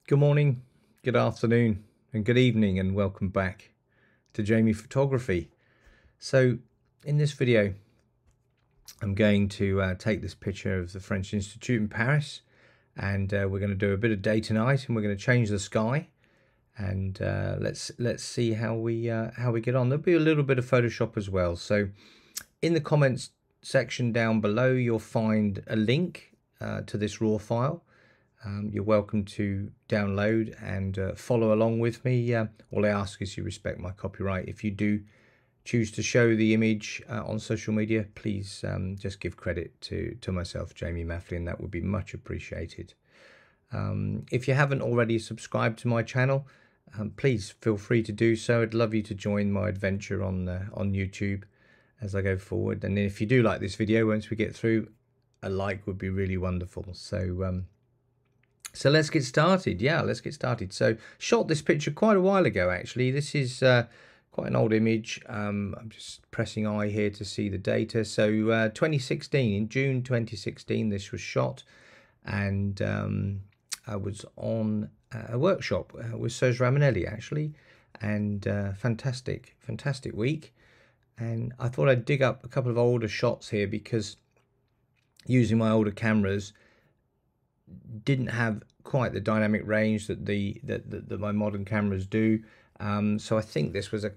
Good morning, good afternoon, and good evening, and welcome back to Jamie Photography. So in this video, I'm going to take this picture of the French Institute in Paris, and we're going to do a bit of day to night, and we're going to change the sky, and let's see how we get on. There'll be a little bit of Photoshop as well. So in the comments section down below, you'll find a link to this raw file. You're welcome to download and follow along with me. All I ask is you respect my copyright. If you do choose to show the image on social media, please just give credit to myself, Jamie Maffley, and that would be much appreciated. If you haven't already subscribed to my channel, please feel free to do so. I'd love you to join my adventure on YouTube as I go forward. And if you do like this video, once we get through, a like would be really wonderful. So let's get started. Yeah, let's get started. So shot this picture quite a while ago, actually. This is quite an old image. I'm just pressing I here to see the data. So 2016, in June 2016, this was shot. And I was on a workshop with Serge Ramonelli, actually. And fantastic week. And I thought I'd dig up a couple of older shots here because using my older cameras didn't have quite the dynamic range that my modern cameras do. So I think this was a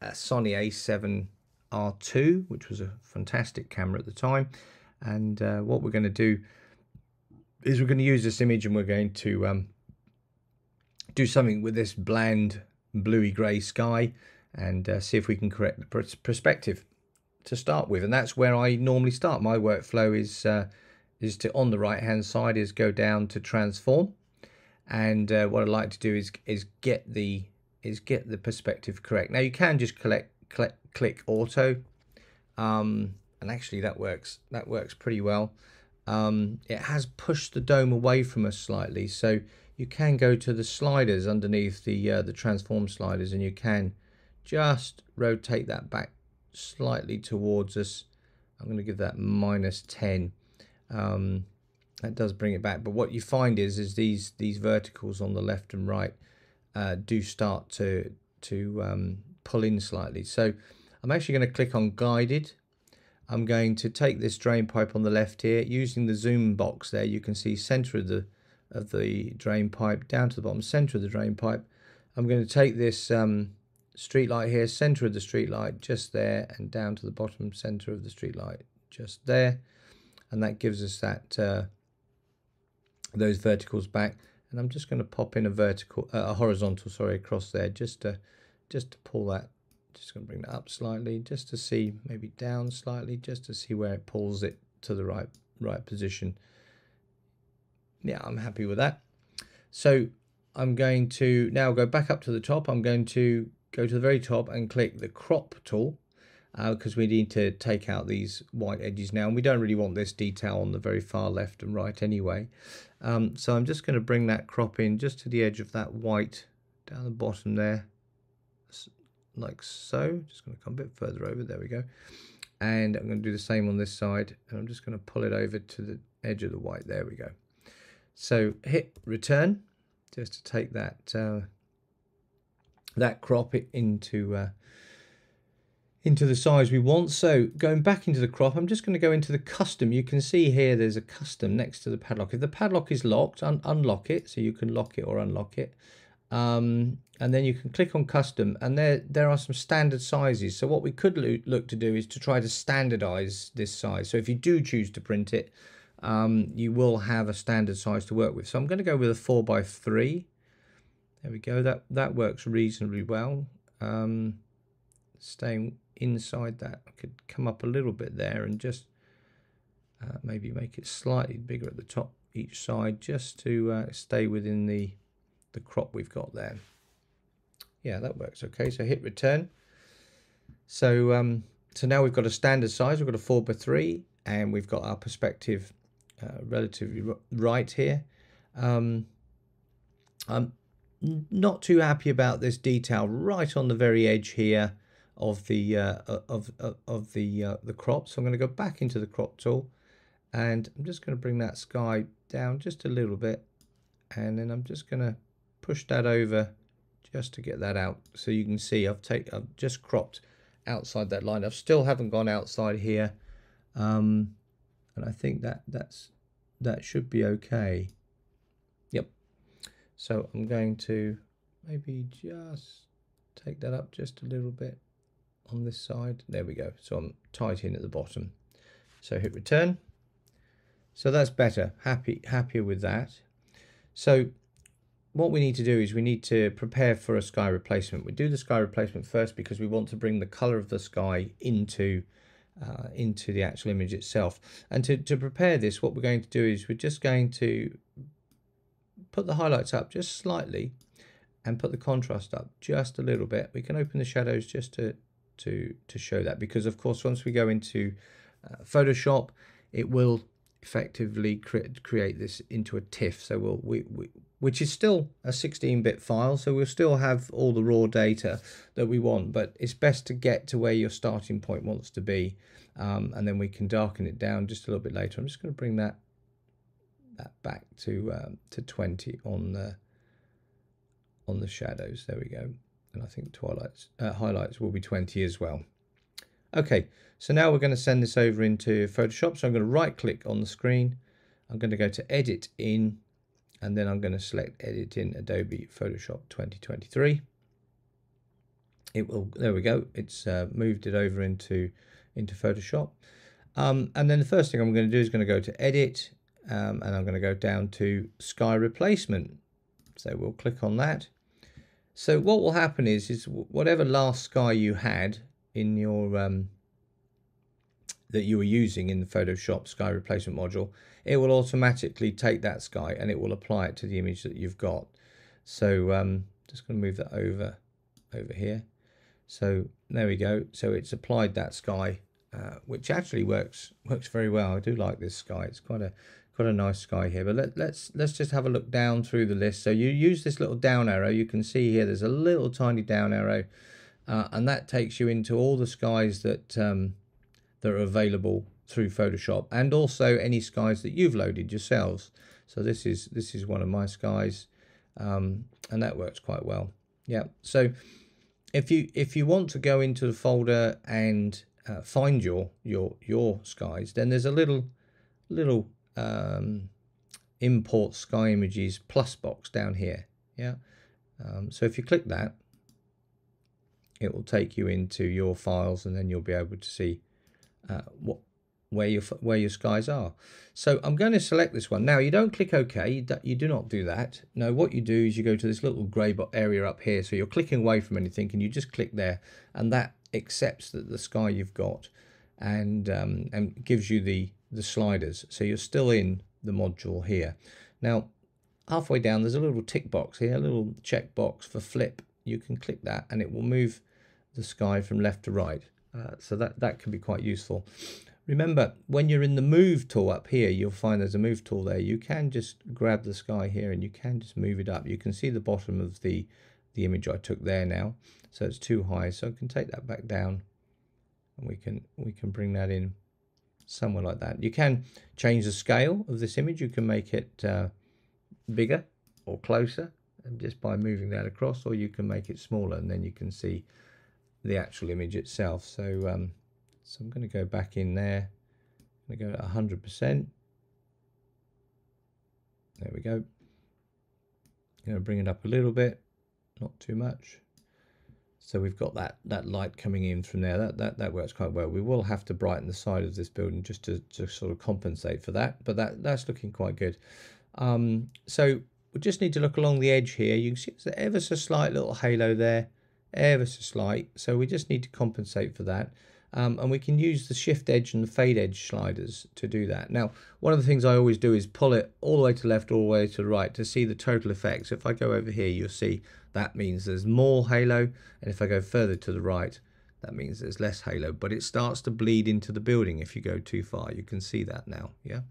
Sony A7 R2, which was a fantastic camera at the time. And what we're going to do is we're going to use this image and we're going to do something with this bland bluey grey sky and see if we can correct the perspective to start with. And that's where I normally start. My workflow is to, on the right hand side, is go down to transform, and what I like to do is get the perspective correct. Now you can just click auto, and actually that works pretty well. It has pushed the dome away from us slightly, so you can go to the sliders underneath the transform sliders, and you can just rotate that back slightly towards us. I'm going to give that -10. That does bring it back, but what you find is these verticals on the left and right do start to pull in slightly. So I'm actually going to click on guided. I'm going to take this drain pipe on the left here, using the zoom box there. You can see center of the drain pipe down to the bottom center of the drain pipe. I'm going to take this street light here, center of the street light just there, and down to the bottom center of the street light just there. And that gives us that those verticals back. And I'm just going to pop in a horizontal, sorry, across there, just to pull that. Just going to bring that up slightly, just to see, maybe down slightly, just to see where it pulls it to the right position. Yeah, I'm happy with that. So I'm going to now go back up to the top. I'm going to go to the very top and click the crop tool, because we need to take out these white edges now, and we don't really want this detail on the very far left and right anyway. So I'm just going to bring that crop in just to the edge of that white down the bottom there, like so. Just going to come a bit further over, there we go. And I'm going to do the same on this side, and I'm just going to pull it over to the edge of the white, there we go. So hit return just to take that that crop into the size we want. So going back into the crop, I'm just going to go into the custom. You can see here there's a custom next to the padlock. If the padlock is locked, unlock it, so you can lock it or unlock it, and then you can click on custom, and there are some standard sizes. So what we could look to do is to try to standardize this size. So if you do choose to print it, you will have a standard size to work with. So I'm going to go with a 4x3. There we go. That works reasonably well. Staying inside that, I could come up a little bit there and just maybe make it slightly bigger at the top each side, just to stay within the crop we've got there. Yeah, that works okay. So hit return. So so now we've got a standard size. We've got a 4x3, and we've got our perspective relatively right here. I'm not too happy about this detail right on the very edge here of the crop, so I'm going to go back into the crop tool, and I'm just going to bring that sky down just a little bit, and then I'm just going to push that over just to get that out. So you can see I've just cropped outside that line. I still haven't gone outside here. And I think that should be okay. Yep. So I'm going to maybe just take that up just a little bit on this side. There we go. So I'm tight in at the bottom. So hit return. So that's better. Happier with that. So what we need to do is we need to prepare for a sky replacement. We do the sky replacement first because we want to bring the color of the sky into the actual image itself. And to prepare this, what we're going to do is we're just going to put the highlights up just slightly and put the contrast up just a little bit. We can open the shadows just to show that, because of course once we go into Photoshop, it will effectively create this into a TIFF. So which is still a 16-bit file, so we'll still have all the raw data that we want, but it's best to get to where your starting point wants to be, and then we can darken it down just a little bit later. I'm just going to bring that back to 20 on the shadows. There we go. And I think highlights will be 20 as well. Okay, so now we're going to send this over into Photoshop. So I'm going to right click on the screen. I'm going to go to Edit in, and then I'm going to select Edit in Adobe Photoshop 2023. There we go. It's moved it over into Photoshop. And then the first thing I'm going to do is going to go to Edit, and I'm going to go down to Sky Replacement. So we'll click on that. So what will happen is whatever last sky you had in your that you were using in the Photoshop sky replacement module, it will automatically take that sky and it will apply it to the image that you've got. So just going to move that over here. So there we go. So it's applied that sky, which actually works very well. I do like this sky. It's quite a nice sky here. But let's just have a look down through the list. So you use this little down arrow. You can see here there's a little tiny down arrow, and that takes you into all the skies that are available through Photoshop, and also any skies that you've loaded yourselves. So this is one of my skies, and that works quite well. Yeah. So if you want to go into the folder and find your skies, then there's a little import sky images plus box down here. Yeah. So if you click that, it will take you into your files, and then you'll be able to see where your skies are. So I'm going to select this one. Now you don't click OK. You do not do that. No, what you do is you go to this little grey area up here. So you're clicking away from anything, and you just click there, and that accepts that the sky you've got, and gives you the sliders. So you're still in the module here. Now halfway down there's a little tick box here, a little check box for flip. You can click that and it will move the sky from left to right. So that can be quite useful. Remember, when you're in the move tool up here, you'll find there's a move tool there. You can just grab the sky here and you can just move it up. You can see the bottom of the image I took there now, so it's too high, so I can take that back down, and we can bring that in somewhere like that. You can change the scale of this image. You can make it bigger or closer, and just by moving that across, or you can make it smaller, and then you can see the actual image itself. So so I'm going to go back in there. I'm going to go to 100%. There we go. I'm going to bring it up a little bit, not too much. So we've got that light coming in from there. That works quite well. We will have to brighten the side of this building just to sort of compensate for that, but that's looking quite good. So we just need to look along the edge here. You can see there's ever so slight little halo there, ever so slight. So we just need to compensate for that. And we can use the shift edge and the fade edge sliders to do that. Now, one of the things I always do is pull it all the way to the left, all the way to the right to see the total effect. So if I go over here, you'll see that means there's more halo. And if I go further to the right, that means there's less halo. But it starts to bleed into the building if you go too far. You can see that now, yeah?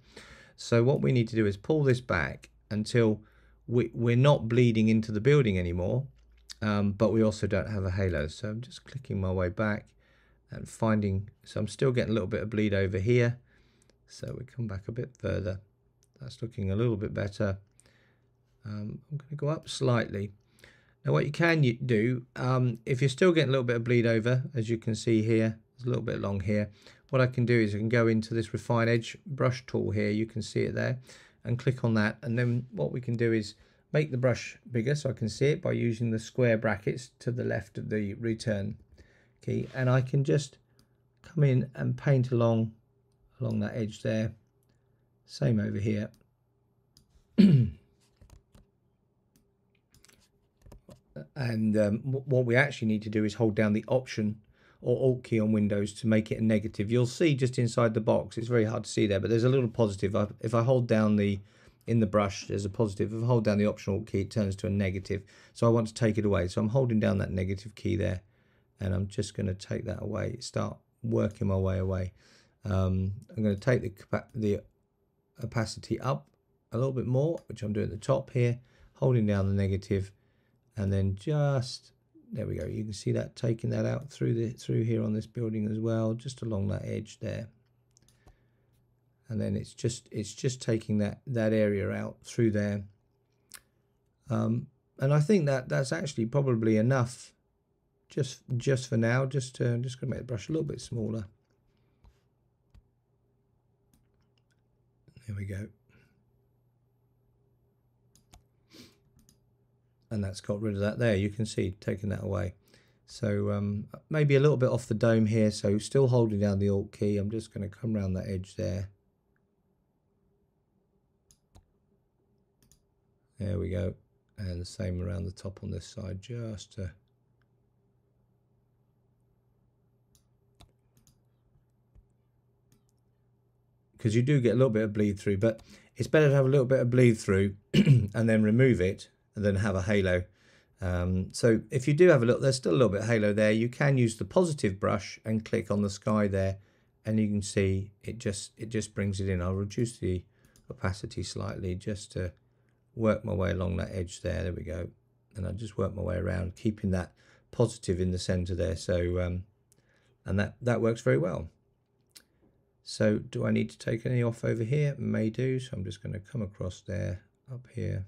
So what we need to do is pull this back until we're not bleeding into the building anymore, but we also don't have a halo. So I'm just clicking my way back and finding, so I'm still getting a little bit of bleed over here, so we come back a bit further. That's looking a little bit better. I'm going to go up slightly. Now what you can do, if you're still getting a little bit of bleed over, as you can see here, there's a little bit along here, what I can do is I can go into this refine edge brush tool here, you can see it there, and click on that, and then what we can do is make the brush bigger so I can see it by using the square brackets to the left of the return key, and I can just come in and paint along that edge there. Same over here. And what we actually need to do is hold down the Option or Alt key on Windows to make it a negative. You'll see just inside the box, it's very hard to see there, but there's a little positive. If I hold down in the brush, there's a positive. If I hold down the Option Alt key, it turns to a negative. So I want to take it away. So I'm holding down that negative key there, and I'm just going to take that away, start working my way away. I'm going to take the opacity up a little bit more, which I'm doing at the top here, holding down the negative, and then just, there we go, you can see that taking that out through here on this building as well, just along that edge there. And then it's just taking that area out through there. And I think that's actually probably enough just for now. Just going to make the brush a little bit smaller. There we go. And that's got rid of that there. You can see taking that away. So maybe a little bit off the dome here. So still holding down the Alt key. I'm just going to come around that edge there. There we go. And the same around the top on this side, just to because you do get a little bit of bleed through, but it's better to have a little bit of bleed through and then remove it and then have a halo. So if you do have there's still a little bit of halo there, you can use the positive brush and click on the sky there, and you can see it just brings it in. I'll reduce the opacity slightly just to work my way along that edge there. There we go. And I just work my way around, keeping that positive in the center there. So and that works very well. So do I need to take any off over here? May do. So I'm just going to come across there, up here.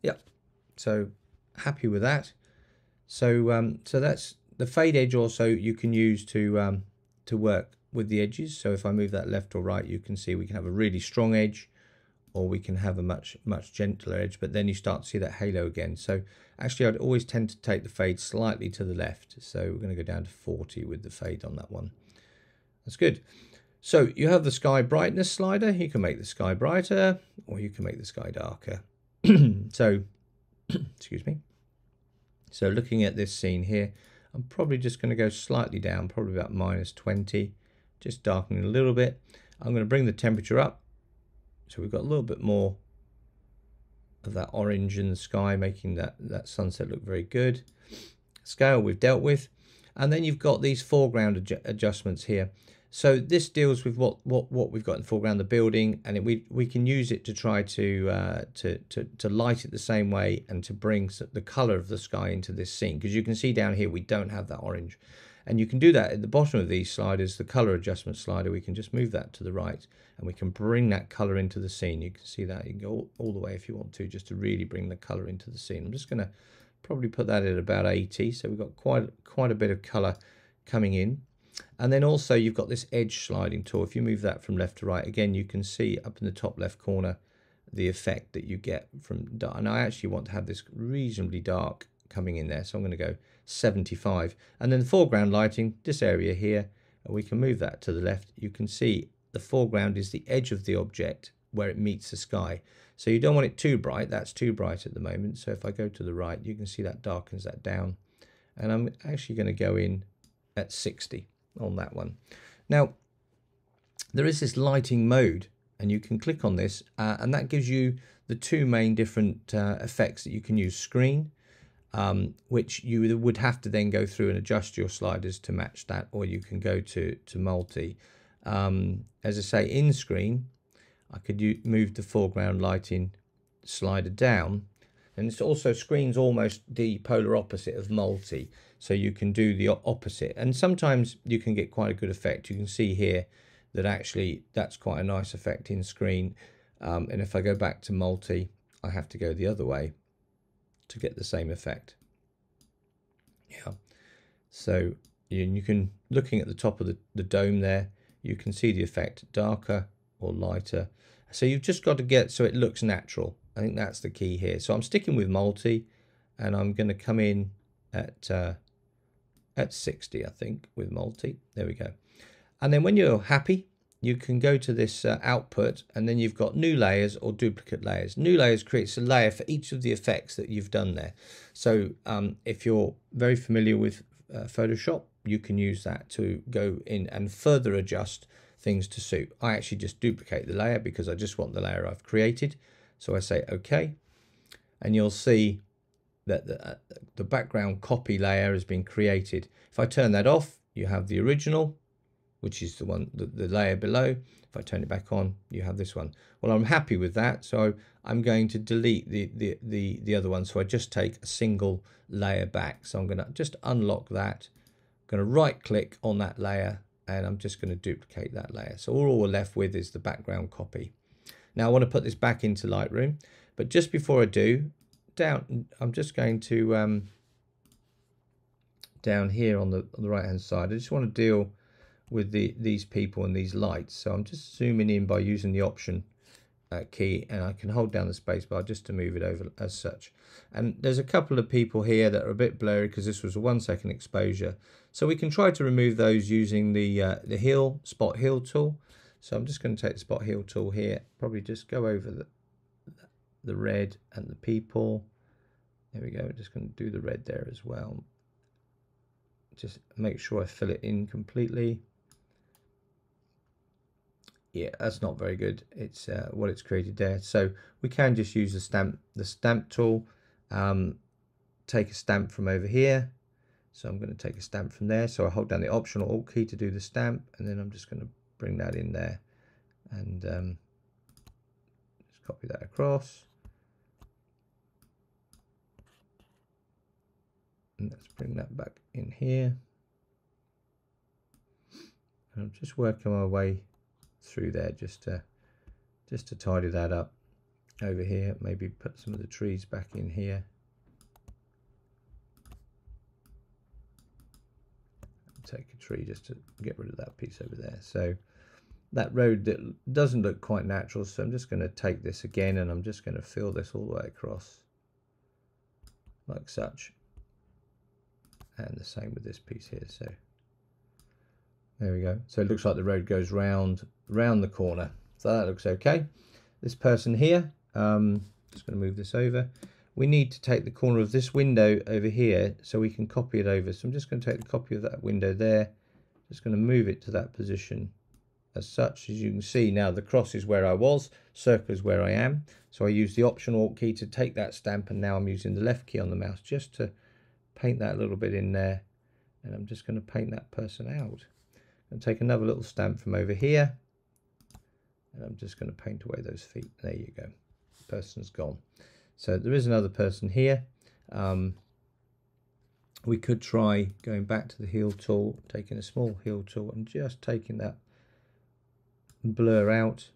Yep. So happy with that. So so that's the fade edge. Also, you can use to work with the edges. So if I move that left or right, you can see we can have a really strong edge, or we can have a much gentler edge. But then you start to see that halo again. So actually, I'd always tend to take the fade slightly to the left. So we're going to go down to 40 with the fade on that one. That's good. So you have the sky brightness slider. You can make the sky brighter, or you can make the sky darker. So, excuse me. So looking at this scene here, I'm probably just going to go slightly down, probably about -20, just darkening a little bit. I'm going to bring the temperature up. So we've got a little bit more of that orange in the sky, making that sunset look very good. Scale we've dealt with. And then you've got these foreground adjustments here. So this deals with what we've got in the foreground, the building, and we can use it to try to light it the same way and to bring the color of the sky into this scene. Because you can see down here we don't have that orange, and you can do that at the bottom of these sliders. The color adjustment slider, we can just move that to the right, and we can bring that color into the scene. You can see that you can go all the way if you want to, just to really bring the color into the scene. I'm just going to probably put that at about 80, so we've got quite a bit of color coming in. And then also you've got this edge sliding tool. If you move that from left to right, again, you can see up in the top left corner the effect that you get from dark. And I actually want to have this reasonably dark coming in there, so I'm going to go 75. And then the foreground lighting, this area here, and we can move that to the left. You can see the foreground is the edge of the object where it meets the sky. So you don't want it too bright. That's too bright at the moment. So if I go to the right, you can see that darkens that down. And I'm actually going to go in at 60 on that one. Now, there is this lighting mode, and you can click on this, and that gives you the two main different effects that you can use. Screen, which you would have to then go through and adjust your sliders to match that, or you can go to multi. As I say, in screen, I could move the foreground lighting slider down, and it's also, screen's almost the polar opposite of multi, so you can do the opposite, and sometimes you can get quite a good effect. You can see here that actually that's quite a nice effect in screen. And if I go back to multi, I have to go the other way to get the same effect. Yeah. So you can, looking at the top of the dome there, you can see the effect, darker or lighter. So you've just got to get so it looks natural. I think that's the key here. So I'm sticking with multi, and I'm going to come in at 60, I think, with multi. There we go. And then when you're happy, you can go to this output, and then you've got new layers or duplicate layers. New layers creates a layer for each of the effects that you've done there. So if you're very familiar with Photoshop, you can use that to go in and further adjust things to suit. I actually just duplicate the layer because I just want the layer I've created. So I say OK, and you'll see that the background copy layer has been created. If I turn that off, you have the original, which is the one, the layer below. If I turn it back on, you have this one. Well, I'm happy with that, so I'm going to delete the other one. So I just take a single layer back. So I'm going to just unlock that. I'm going to right click on that layer, and I'm just going to duplicate that layer. So all we're left with is the background copy. Now I want to put this back into Lightroom, but just before I do, I'm just going to down here on the right hand side, I just want to deal with these people and these lights. So I'm just zooming in by using the option key, and I can hold down the space bar just to move it over as such. And there's a couple of people here that are a bit blurry because this was a 1 second exposure. So we can try to remove those using the spot heal tool. So I'm just going to take the spot heal tool here, probably just go over the red and the people. There we go. I'm just going to do the red there as well. Just make sure I fill it in completely. Yeah, that's not very good. It's what it's created there. So we can just use the stamp tool. Take a stamp from over here. So I'm going to take a stamp from there. So I hold down the Option or Alt key to do the stamp, and then I'm just going to bring that in there, and just copy that across. And let's bring that back in here. And I'm just working my way through there just to tidy that up over here. Maybe put some of the trees back in here. Take a tree just to get rid of that piece over there. So that road that doesn't look quite natural, so I'm just going to take this again, and I'm just going to fill this all the way across like such, and the same with this piece here. So there we go. So it looks like the road goes round the corner, so that looks okay. This person here, just going to move this over. We need to take the corner of this window over here so we can copy it over. So I'm just going to take the copy of that window there, just going to move it to that position as such. As you can see now, the cross is where I was, circle is where I am. So I use the Option Alt key to take that stamp, and now I'm using the left key on the mouse just to paint that a little bit in there. And I'm just going to paint that person out. And take another little stamp from over here, and I'm just going to paint away those feet. There you go. The person's gone. So there is another person here. We could try going back to the heal tool, taking a small heal tool and just taking that blur out.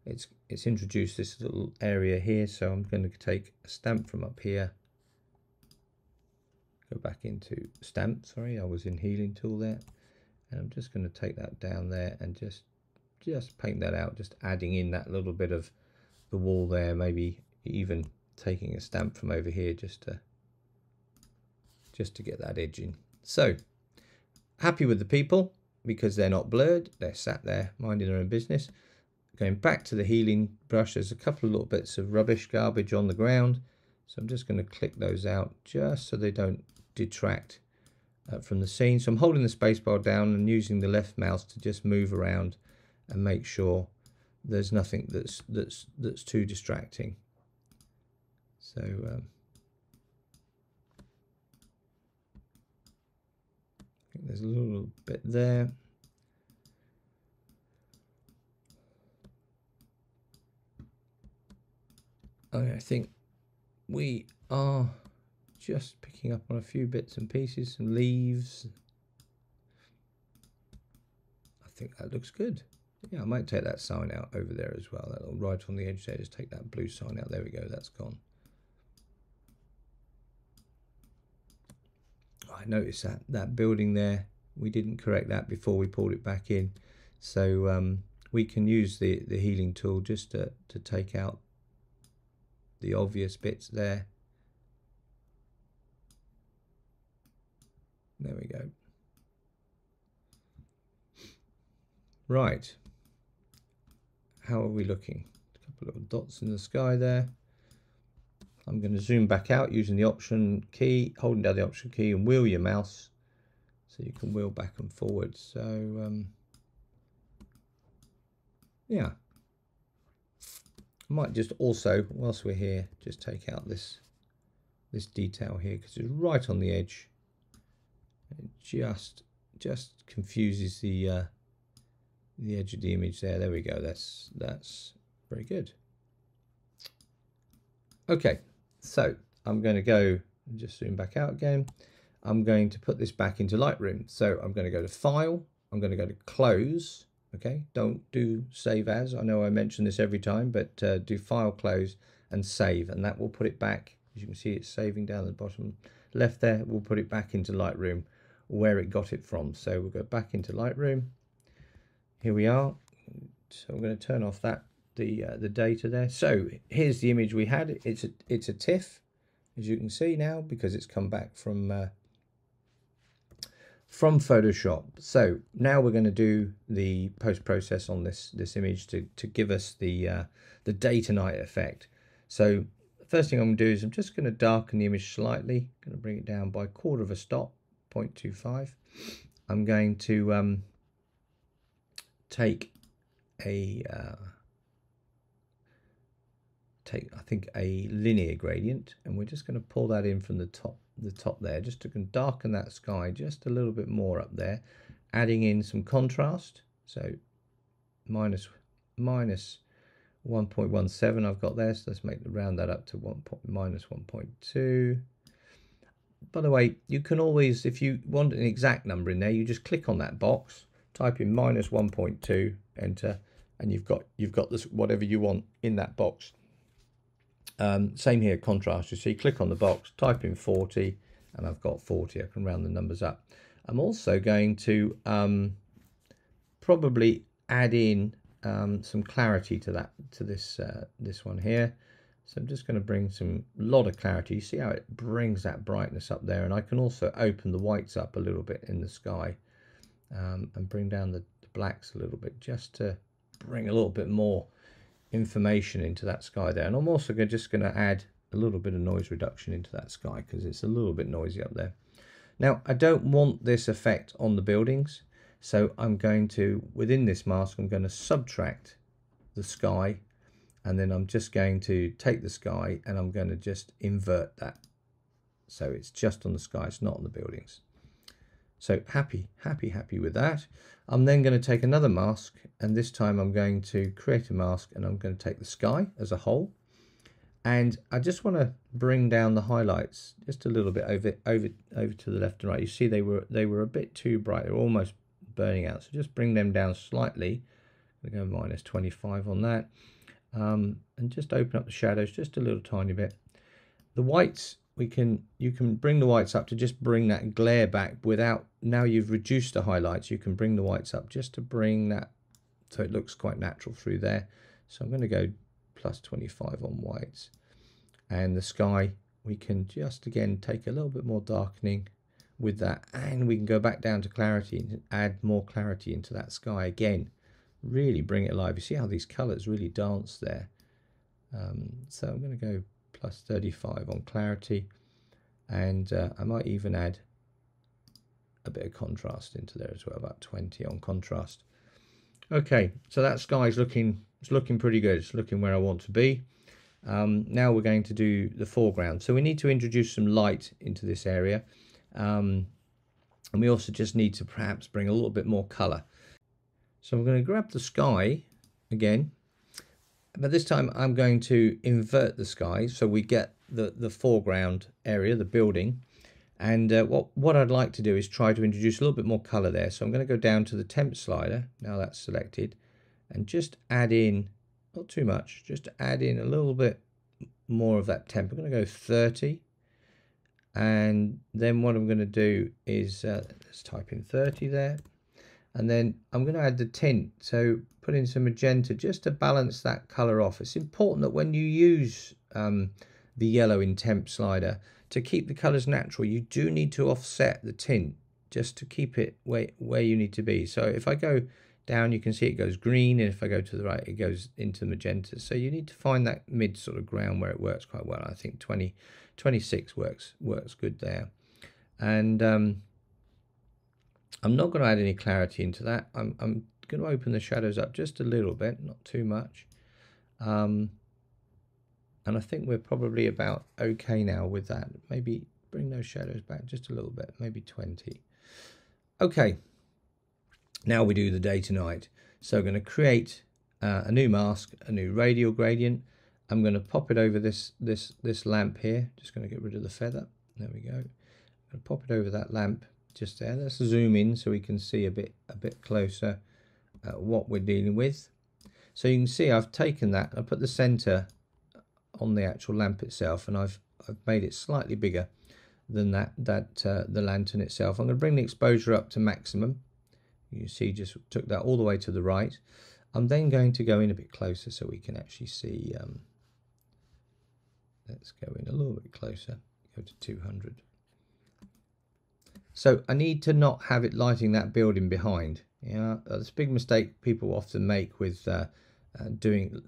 It's introduced this little area here, so I'm going to take a stamp from up here, go back into stamp, sorry, I was in healing tool there, and I'm just going to take that down there and just paint that out, just adding in that little bit of the wall there, maybe even taking a stamp from over here just to get that edge in. So happy with the people because they're not blurred, they're sat there minding their own business. Going back to the healing brush, there's a couple of little bits of rubbish, garbage on the ground, so I'm just going to click those out just so they don't detract from the scene. So I'm holding the spacebar down and using the left mouse to just move around and make sure there's nothing that's too distracting. So I think there's a little bit there. I think we are just picking up on a few bits and pieces, some leaves. I think that looks good. Yeah, I might take that sign out over there as well. That little right on the edge there, just take that blue sign out. There we go, that's gone. I noticed that building there, we didn't correct that before we pulled it back in. So we can use the healing tool just to take out the obvious bits there. There we go. Right. How are we looking? A couple of dots in the sky there. I'm going to zoom back out using the option key, holding down the option key and wheel your mouse so you can wheel back and forward. So yeah, I might just also, whilst we're here, just take out this detail here because it's right on the edge. It just confuses the edge of the image there. There we go. That's very good. Okay, so I'm going to go and just zoom back out again. I'm going to put this back into Lightroom. So I'm going to go to File. I'm going to go to Close. Okay, don't do Save As. I know I mention this every time, but do File, Close, and Save, and that will put it back. As you can see, it's saving down the bottom left there. We'll put it back into Lightroom where it got it from. So we'll go back into Lightroom. Here we are. So I'm going to turn off the data there. So here's the image we had. It's a TIFF, as you can see now, because it's come back from Photoshop. So now we're going to do the post-process on this image to give us the day to night effect. So the first thing I'm going to do is I'm just going to darken the image slightly. I'm going to bring it down by 1/4 of a stop, 0.25. I'm going to take I think a linear gradient, and we're just going to pull that in from the top there, just to darken that sky just a little bit more up there, adding in some contrast. So minus 1.17 I've got there, so let's round that up to minus 1.2. By the way, you can always, if you want an exact number in there, you just click on that box, type in minus 1.2, enter, and you've got this whatever you want in that box. Same here, contrast. You see, click on the box, type in 40, and I've got 40. I can round the numbers up. I'm also going to probably add in some clarity to this one here. So I'm just going to bring a lot of clarity. You see how it brings that brightness up there, and I can also open the whites up a little bit in the sky and bring down the blacks a little bit, just to bring a little bit more information into that sky there. And I'm also just going to add a little bit of noise reduction into that sky because it's a little bit noisy up there. Now I don't want this effect on the buildings, so I'm going to, within this mask, I'm going to subtract the sky, and then I'm just going to take the sky and I'm going to just invert that, so it's just on the sky, it's not on the buildings. So happy with that. I'm then going to take another mask, and this time I'm going to create a mask, and I'm going to take the sky as a whole, and I just want to bring down the highlights just a little bit over to the left and right. You see they were a bit too bright, they're almost burning out, so just bring them down slightly. I'm going to go minus 25 on that, and just open up the shadows just a little tiny bit. The whites, you can bring the whites up to just bring that glare back without, now you've reduced the highlights, you can bring the whites up just to bring that so it looks quite natural through there. So I'm going to go plus 25 on whites, and the sky, we can just again take a little bit more darkening with that, and we can go back down to clarity and add more clarity into that sky again, really bring it alive. You see how these colors really dance there. So I'm going to go plus 35 on clarity, and I might even add a bit of contrast into there as well, about 20 on contrast. Okay, so that sky is looking pretty good. It's looking where I want to be. Now we're going to do the foreground. So we need to introduce some light into this area, and we also just need to perhaps bring a little bit more color. So I'm going to grab the sky again, but this time I'm going to invert the sky so we get the foreground area, the building. And what I'd like to do is try to introduce a little bit more color there. So I'm going to go down to the temp slider, now that's selected, and just add in, not too much, just add in a little bit more of that temp. I'm going to go 30, and then what I'm going to do is let's type in 30 there, and then I'm going to add the tint. So put in some magenta just to balance that color off. It's important that when you use the yellow in temp slider, to keep the colors natural, you do need to offset the tint just to keep it where you need to be. So if I go down, you can see it goes green, and if I go to the right, it goes into magenta. So you need to find that mid sort of ground where it works quite well. I think 26 works good there. And I'm not going to add any clarity into that. I'm going to open the shadows up just a little bit, not too much. And I think we're probably about okay now with that. Maybe bring those shadows back just a little bit, maybe 20. Okay, now we do the day to night. So I'm going to create a new mask, a new radial gradient. I'm going to pop it over this lamp here. Just going to get rid of the feather. There we go. I'm going to pop it over that lamp just there. Let's zoom in so we can see a bit closer what we're dealing with. So you can see I've taken that, I put the center on the actual lamp itself, and I've made it slightly bigger than the lantern itself. I'm going to bring the exposure up to maximum. You see, just took that all the way to the right. I'm then going to go in a bit closer so we can actually see. Let's go in a little bit closer, go to 200. So I need to not have it lighting that building behind. Yeah, that's a big mistake people often make with doing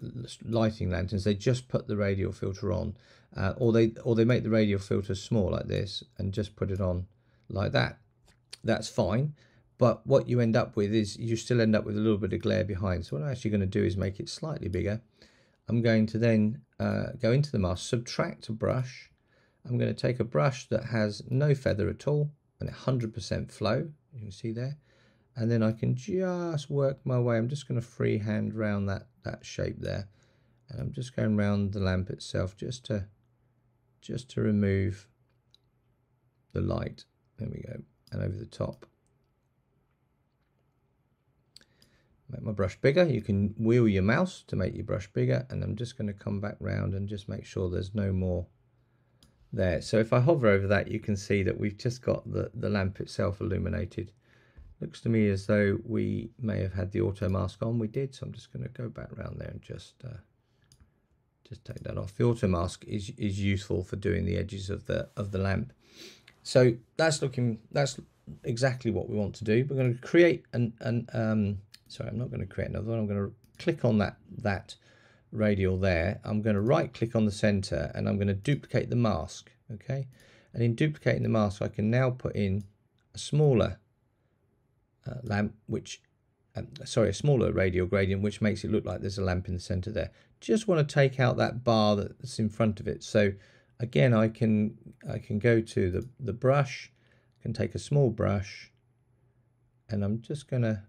lighting lanterns. They just put the radial filter on, or they make the radial filter small like this and just put it on like that. That's fine, but what you end up with is you still end up with a little bit of glare behind. So what I'm actually going to do is make it slightly bigger. I'm going to then go into the mask, subtract a brush. I'm going to take a brush that has no feather at all and 100% flow, you can see there, and then I can just work my way. I'm just going to freehand round that shape there, and I'm just going around the lamp itself just to remove the light. There we go, and over the top. Make my brush bigger. You can wheel your mouse to make your brush bigger, and I'm just going to come back round and just make sure there's no more there. So if I hover over that, you can see that we've just got the lamp itself illuminated. Looks to me as though we may have had the auto mask on. We did, so I'm just going to go back around there and just take that off. The auto mask is useful for doing the edges of the lamp. So that's exactly what we want to do. We're going to create sorry, I'm not going to create another one. I'm going to click on that radial there. I'm going to right click on the center, and I'm going to duplicate the mask. Okay, and in duplicating the mask, I can now put in a smaller lamp, a smaller radial gradient, which makes it look like there's a lamp in the center there. Just want to take out that bar that's in front of it. So again, I can go to the brush, I can take a small brush, and I'm just got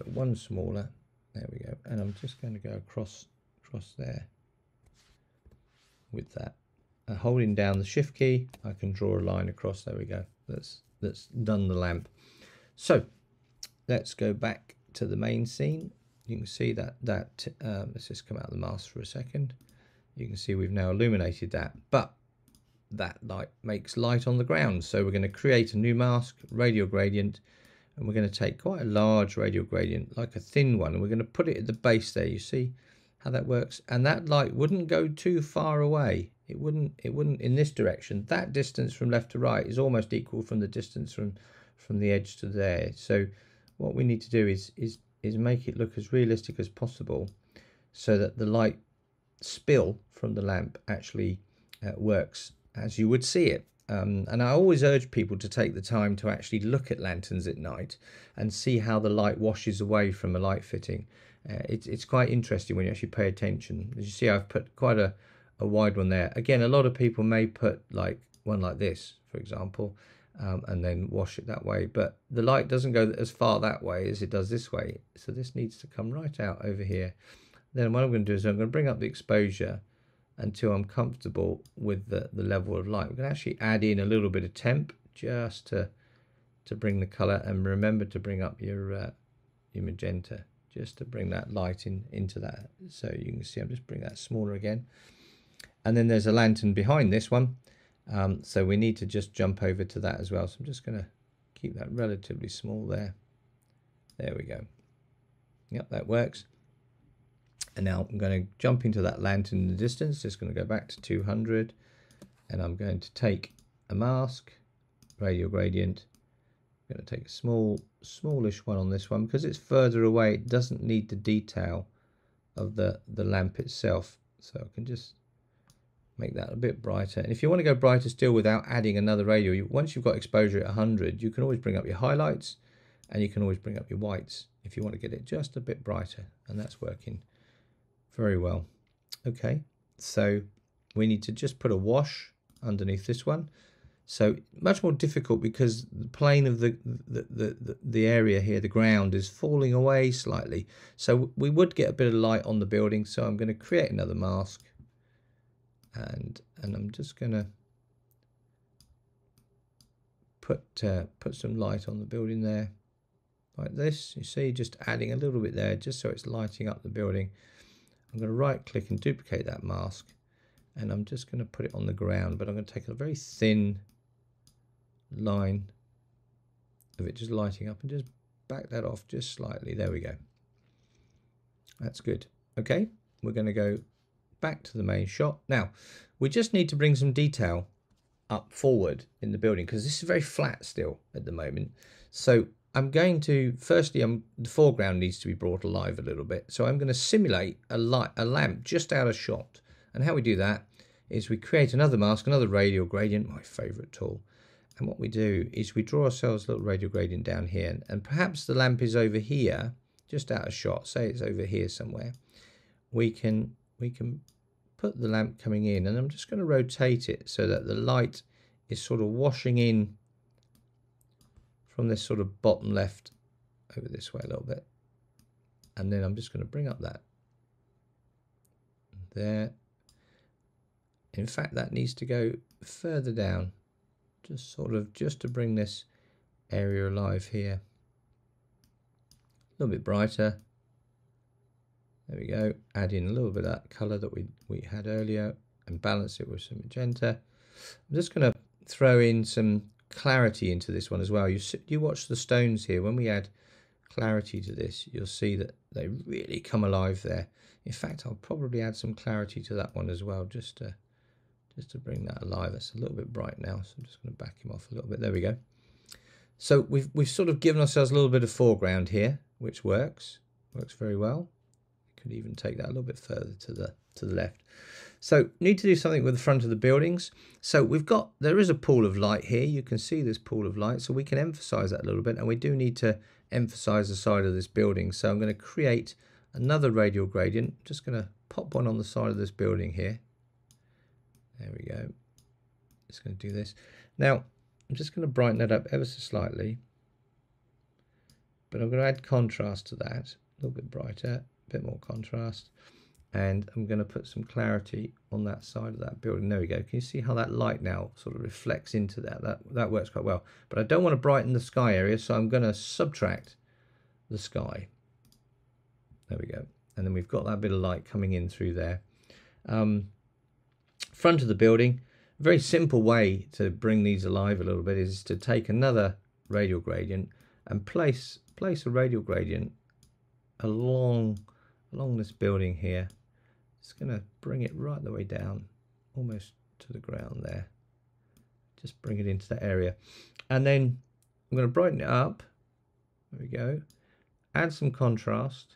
one smaller. There we go, and I'm just going to go across there with that. Holding down the shift key, I can draw a line across. There we go. That's done the lamp. So let's go back to the main scene. You can see that let's just come out of the mask for a second. You can see we've now illuminated that, but that light makes light on the ground. So we're going to create a new mask, radial gradient, and we're going to take quite a large radial gradient, like a thin one, and we're going to put it at the base there. You see how that works? And that light wouldn't go too far away. It wouldn't in this direction. That distance from left to right is almost equal from the distance from the edge to there. So what we need to do is make it look as realistic as possible, so that the light spill from the lamp actually works as you would see it. And I always urge people to take the time to actually look at lanterns at night and see how the light washes away from a light fitting. It's quite interesting when you actually pay attention. As you see, I've put quite a wide one there. Again, a lot of people may put like one like this, for example, and then wash it that way, but the light doesn't go as far that way as it does this way. So this needs to come right out over here. Then what I'm going to do is I'm going to bring up the exposure until I'm comfortable with the level of light. We're going to actually add in a little bit of temp just to bring the color, and remember to bring up your magenta just to bring that light into that. So you can see I'm just bring that smaller again. And then there's a lantern behind this one. So we need to just jump over to that as well. So I'm just going to keep that relatively small there. There we go. Yep, that works. And now I'm going to jump into that lantern in the distance. Just going to go back to 200. And I'm going to take a mask, radial gradient. I'm going to take a smallish one on this one because it's further away. It doesn't need the detail of the lamp itself. So I can just make that a bit brighter. And if you want to go brighter still without adding another radial, once you've got exposure at 100, you can always bring up your highlights and you can always bring up your whites if you want to get it just a bit brighter. And that's working very well. Okay, so we need to just put a wash underneath this one. So much more difficult because the plane of the area here, the ground, is falling away slightly. So we would get a bit of light on the building. So I'm going to create another mask, and I'm just going to put some light on the building there, like this. You see, just adding a little bit there, just so it's lighting up the building. I'm going to right click and duplicate that mask, and I'm just going to put it on the ground, but I'm going to take a very thin line of it just lighting up and just back that off just slightly. There we go. That's good. Okay, we're going to go back to the main shot. Now we just need to bring some detail up forward in the building because this is very flat still at the moment. So I'm going to, firstly, the foreground needs to be brought alive a little bit. So I'm going to simulate a lamp just out of shot. And how we do that is we create another mask, another radial gradient, my favorite tool. And what we do is we draw ourselves a little radial gradient down here, and perhaps the lamp is over here, just out of shot. Say it's over here somewhere. We can put the lamp coming in, and I'm just going to rotate it so that the light is sort of washing in from this sort of bottom left over this way a little bit. And then I'm just going to bring up that there. In fact, that needs to go further down, just to bring this area alive here. A little bit brighter. There we go. Add in a little bit of that colour that we had earlier and balance it with some magenta. I'm just going to throw in some clarity into this one as well. You watch the stones here. When we add clarity to this, you'll see that they really come alive there. In fact, I'll probably add some clarity to that one as well, just to bring that alive. That's a little bit bright now, so I'm just going to back him off a little bit. There we go. So we've sort of given ourselves a little bit of foreground here, which works very well. Could even take that a little bit further to the left. So need to do something with the front of the buildings. So there is a pool of light here. You can see this pool of light, so we can emphasize that a little bit, and we do need to emphasize the side of this building. So I'm going to create another radial gradient. I'm just going to pop one on the side of this building here. There we go. Just going to do this. Now I'm just going to brighten that up ever so slightly, but I'm going to add contrast to that, a little bit brighter, a bit more contrast, and I'm going to put some clarity on that side of that building. There we go. Can you see how that light now sort of reflects into that works quite well. But I don't want to brighten the sky area, so I'm going to subtract the sky. There we go. And then we've got that bit of light coming in through there. Front of the building, a very simple way to bring these alive a little bit is to take another radial gradient and place a radial gradient along this building here. It's going to bring it right the way down, almost to the ground there. Just bring it into that area. And then I'm going to brighten it up. There we go. Add some contrast.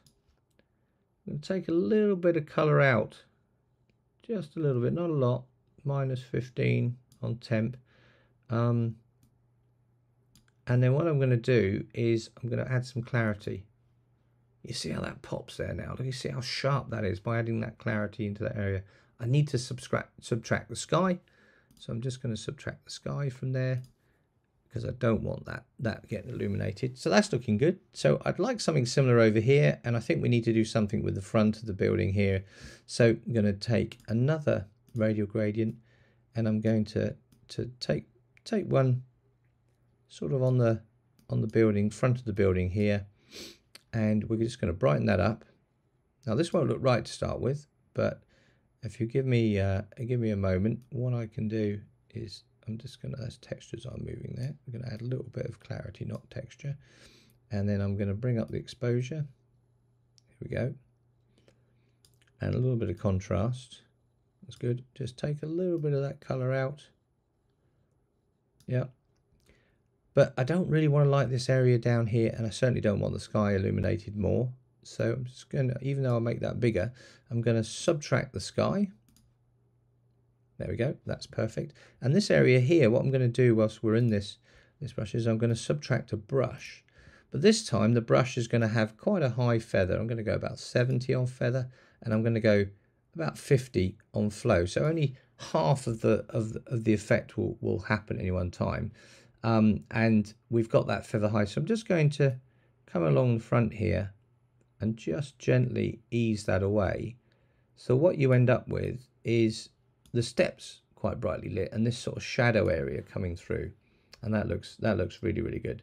I'm going to take a little bit of colour out. Just a little bit, not a lot. -15 on temp. And then what I'm going to do is I'm going to add some clarity. You see how that pops there now? You see how sharp that is by adding that clarity into that area. I need to subtract the sky. So I'm just going to subtract the sky from there because I don't want that getting illuminated. So that's looking good. So I'd like something similar over here, and I think we need to do something with the front of the building here. So I'm going to take another radial gradient, and I'm going to take one sort of on the building, front of the building here, and we're just going to brighten that up. Now this won't look right to start with, but if you give me a moment, what I can do is I'm just going to, as textures are moving there, I'm going to add a little bit of clarity, not texture, and then I'm going to bring up the exposure. Here we go, and a little bit of contrast. That's good. Just take a little bit of that color out. Yeah. But I don't really want to light this area down here, and I certainly don't want the sky illuminated more. So I'm just going to, even though I make that bigger, I'm going to subtract the sky. There we go, that's perfect. And this area here, what I'm going to do whilst we're in this brush is I'm going to subtract a brush. But this time the brush is going to have quite a high feather. I'm going to go about 70 on feather, and I'm going to go about 50 on flow. So only half of the effect will happen at any one time. And we've got that feather high. So I'm just going to come along the front here and just gently ease that away. So what you end up with is the steps quite brightly lit and this sort of shadow area coming through, and that looks really, really good.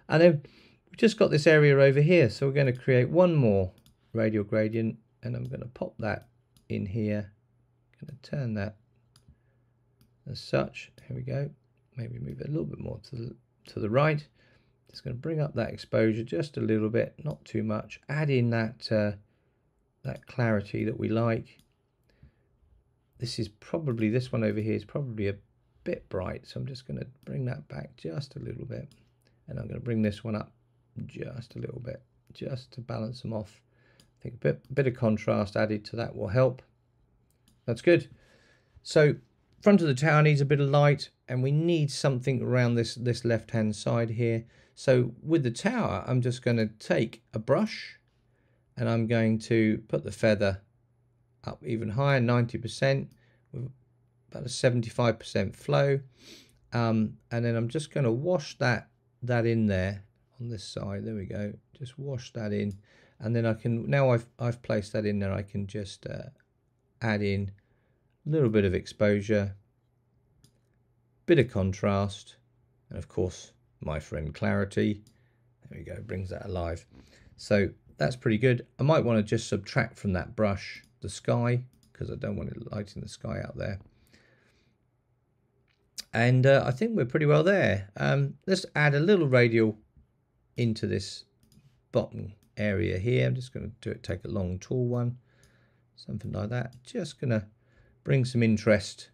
And then we've just got this area over here, so we're going to create one more radial gradient, and I'm going to pop that in here. I'm going to turn that as such. Here we go. Maybe move it a little bit more to the right. Just going to bring up that exposure just a little bit, not too much. Add in that that clarity that we like. This one over here is probably a bit bright, so I'm just going to bring that back just a little bit, and I'm going to bring this one up just a little bit, just to balance them off. I think a bit of contrast added to that will help. That's good. So front of the tower needs a bit of light, and we need something around this left hand side here. So with the tower, I'm just going to take a brush, and I'm going to put the feather up even higher, 90%, with about a 75% flow, and then I'm just going to wash that in there on this side. There we go. Just wash that in, and then I can, now I've placed that in there, I can just add in a little bit of exposure, bit of contrast, and of course my friend clarity. There we go, brings that alive. So that's pretty good. I might want to just subtract from that brush the sky, because I don't want it lighting the sky out there. And I think we're pretty well there. Let's add a little radial into this bottom area here. I'm just going to take a long tall one, something like that. Just going to bring some interest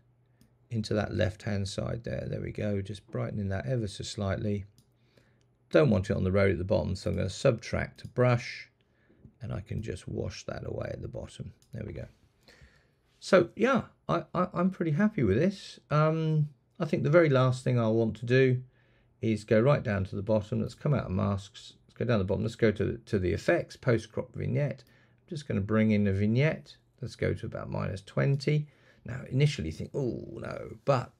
into that left hand side there. There we go, just brightening that ever so slightly. Don't want it on the road at the bottom, so I'm going to subtract a brush, and I can just wash that away at the bottom. There we go. So yeah, I'm pretty happy with this. I think the very last thing I'll want to do is go right down to the bottom. Let's come out of masks. Let's go down the bottom. Let's go to the effects, post-crop vignette. I'm just going to bring in a vignette. Let's go to about -20. Now, initially you think, oh no, but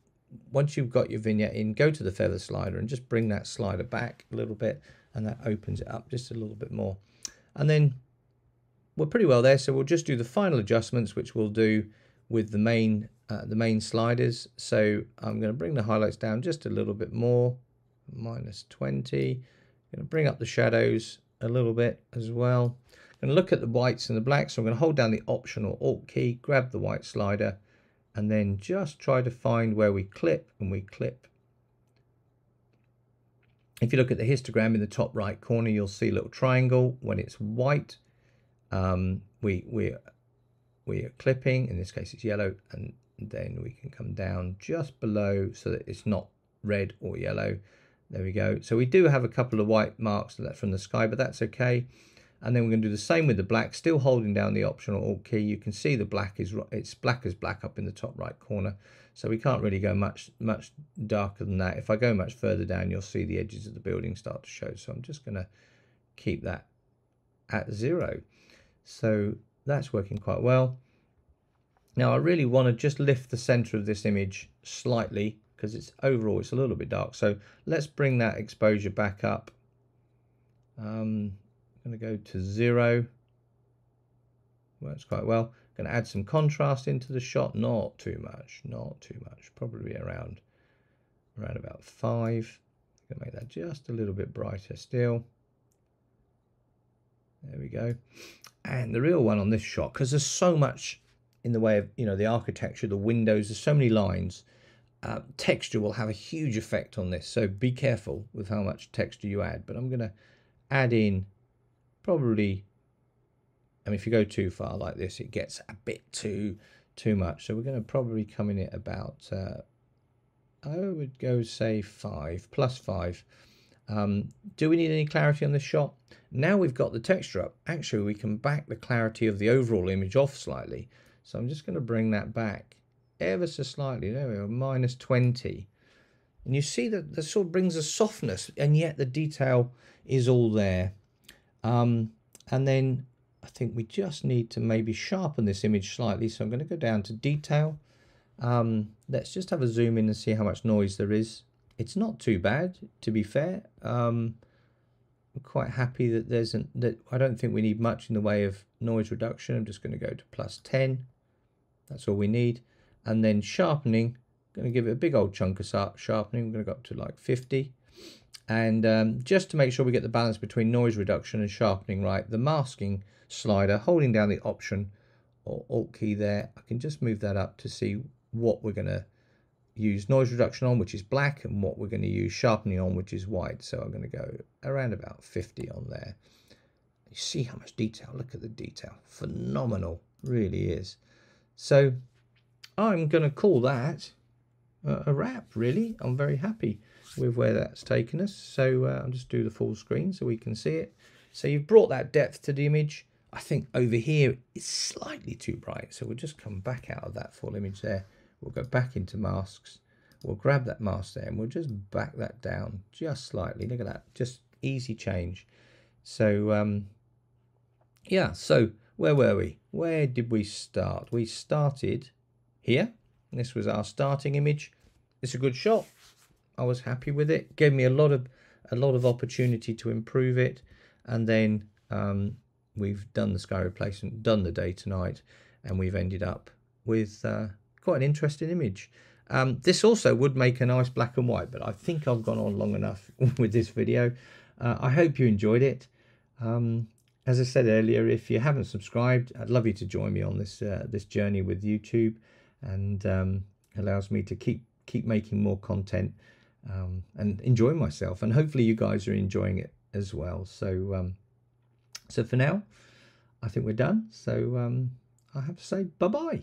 once you've got your vignette in, go to the feather slider and just bring that slider back a little bit, and that opens it up just a little bit more. And then we're pretty well there, so we'll just do the final adjustments, which we'll do with the main sliders. So I'm going to bring the highlights down just a little bit more, -20. I'm going to bring up the shadows a little bit as well. I'm going to look at the whites and the blacks, so I'm going to hold down the Option or Alt key, grab the white slider, and then just try to find where we clip, and we clip. If you look at the histogram in the top right corner, you'll see a little triangle. When it's white, we are clipping. In this case it's yellow, and then we can come down just below so that it's not red or yellow. There we go. So we do have a couple of white marks from the sky, but that's okay. And then we're going to do the same with the black, still holding down the Option or Alt key. You can see the black it's black as black up in the top right corner, so we can't really go much darker than that. If I go much further down, you'll see the edges of the building start to show, so I'm just going to keep that at 0. So that's working quite well. Now I really want to just lift the center of this image slightly, because it's overall it's a little bit dark. So let's bring that exposure back up. I'm going to go to 0. Works quite well. Going to add some contrast into the shot, not too much, probably around about 5. I'm going to make that just a little bit brighter still. There we go. And the real one on this shot, because there's so much in the way of, you know, the architecture, the windows, there's so many lines. Texture will have a huge effect on this, so be careful with how much texture you add. But I'm going to add in probably, I mean, if you go too far like this, it gets a bit too much. So we're going to probably come in at about, I would go say 5, plus 5. Do we need any clarity on this shot? Now we've got the texture up, actually we can back the clarity of the overall image off slightly. So I'm just going to bring that back ever so slightly. There we go, minus 20. And you see that this sort of brings a softness, and yet the detail is all there. And then I think we just need to maybe sharpen this image slightly. So I'm going to go down to detail. Let's just have a zoom in and see how much noise there is. It's not too bad, to be fair. I'm quite happy that that I don't think we need much in the way of noise reduction. I'm just going to go to plus 10. That's all we need. And then sharpening, I'm going to give it a big old chunk of sharpening. I'm going to go up to like 50. And just to make sure we get the balance between noise reduction and sharpening right, the masking slider, holding down the Option or Alt key there, I can just move that up to see what we're going to use noise reduction on, which is black, and what we're going to use sharpening on, which is white. So I'm going to go around about 50 on there. You see how much detail, look at the detail, phenomenal, really is. So I'm going to call that a wrap, really. I'm very happy with where that's taken us. So I'll just do the full screen so we can see it. So you've brought that depth to the image. I think over here it's slightly too bright, so we'll just come back out of that full image there. We'll go back into masks. We'll grab that mask there and we'll just back that down just slightly. Look at that, just easy change. So yeah, so where were we? Where did we start? We started here. This was our starting image. It's a good shot. I was happy with it. Gave me a lot of opportunity to improve it. And then we've done the sky replacement, done the day to night, and we've ended up with quite an interesting image. This also would make a nice black and white, but I think I've gone on long enough with this video. I hope you enjoyed it. As I said earlier, if you haven't subscribed, I'd love you to join me on this this journey with YouTube, and allows me to keep making more content and enjoy myself, and hopefully you guys are enjoying it as well. So so for now, I think we're done. So I have to say bye-bye.